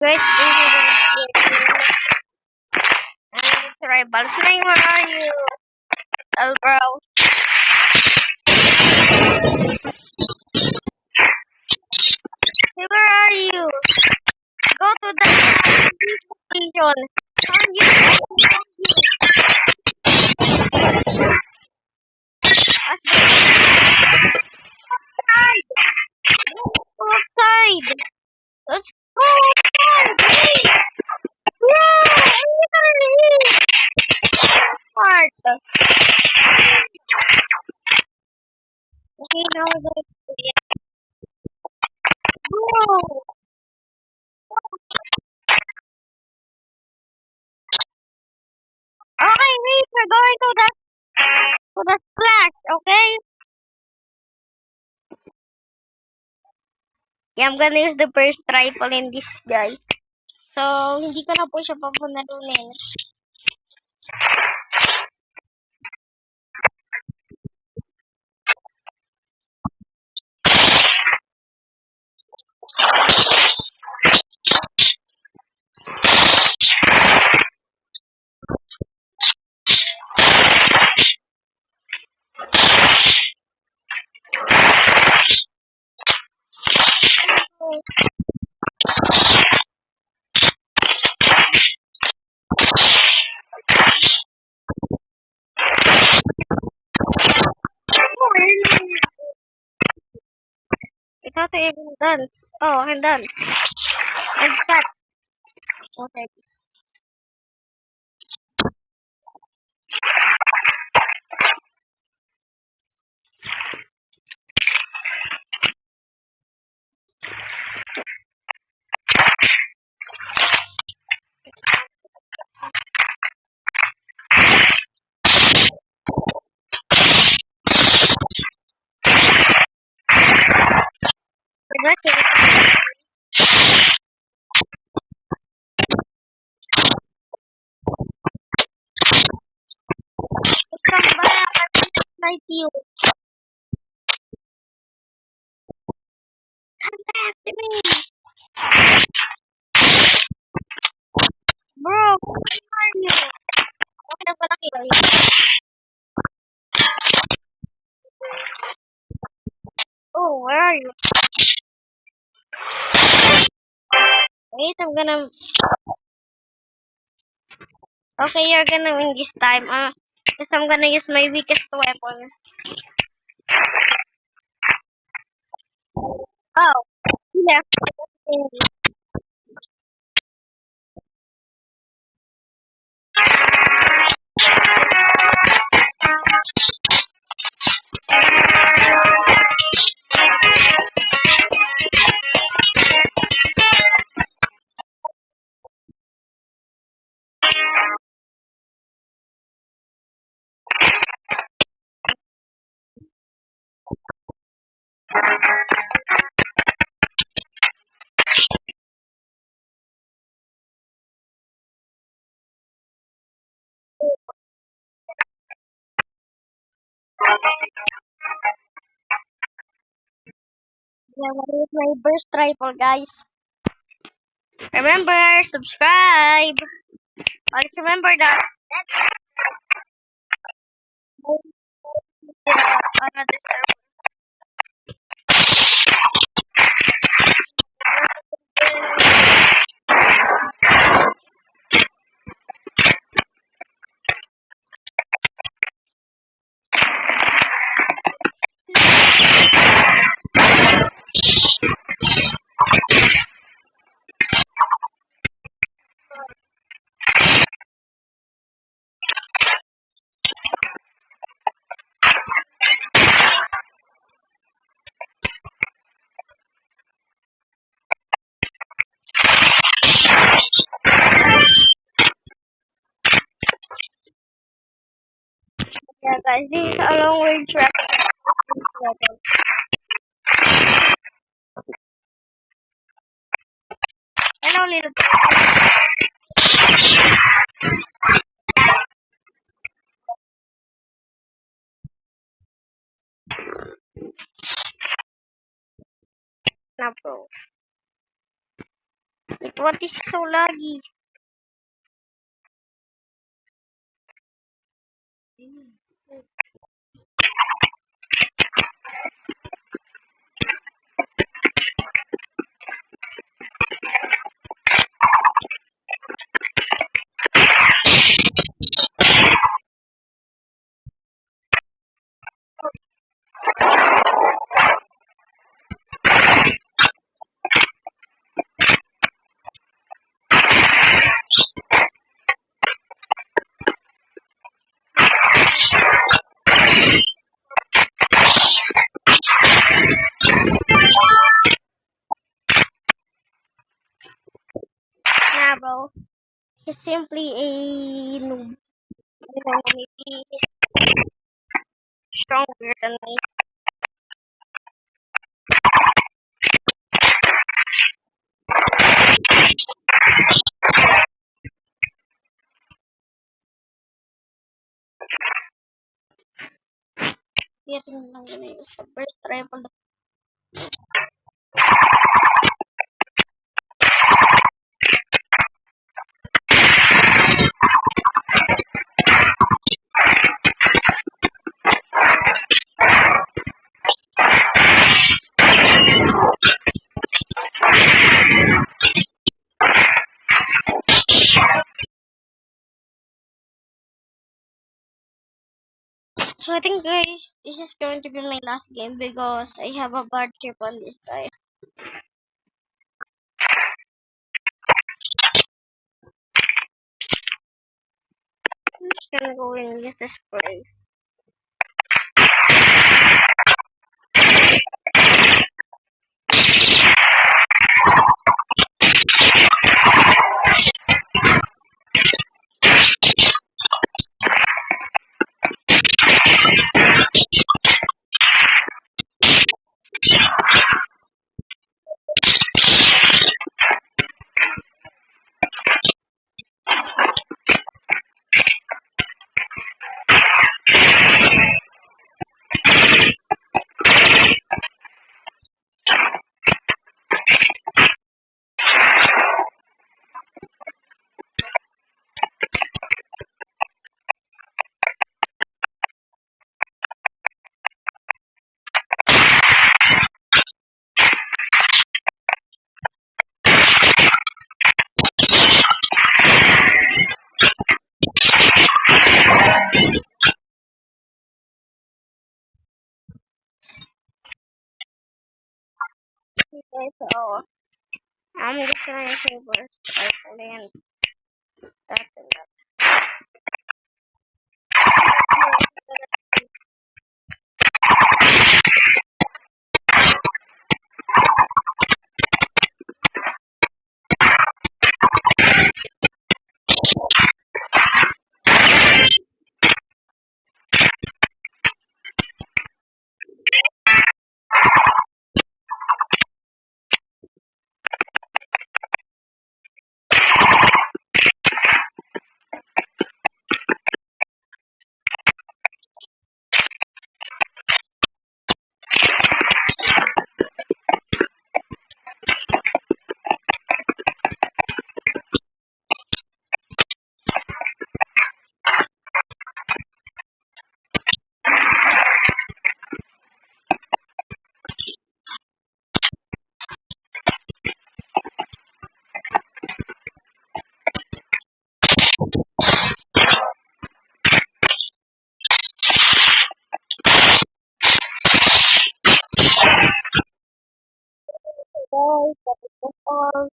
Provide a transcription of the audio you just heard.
Great and tribal swing, where are you? Oh, bro. Hey, where are you? Go to the station. Can you? Outside. Go outside. Let's go outside. Please. Yeah, part. Okay, now we're going to go. Okay, wait, we're going to the splash, okay? Yeah, I'm gonna use the first rifle in this guy. So, hindi ko na po siya papunalunin. It's how to even dance. Oh, I can dance. And start. Okay. Come back. I will fight you. Come back to me. Bro, where are you? Okay, I'm gonna kill you. Oh, where are you? Wait, I'm gonna... Okay, you're gonna win this time. Because I'm gonna use my weakest weapon. Oh, he left. Yeah, I'm gonna use my burst rifle, guys. Remember, subscribe. Always remember that. Another Yeah, guys, this is a long range weapon. Hello, little na bro. What is so laggy? Nah, bro. He's simply a noob. I don't know, maybe he's stronger than me. I think I'm gonna use the burst rifle. So I think, guys, this is going to be my last game because I have a bad trip on this guy. I'm just gonna go and use the spray. Okay, so I'm just gonna say burst rifle and that and that. Guys, that is all.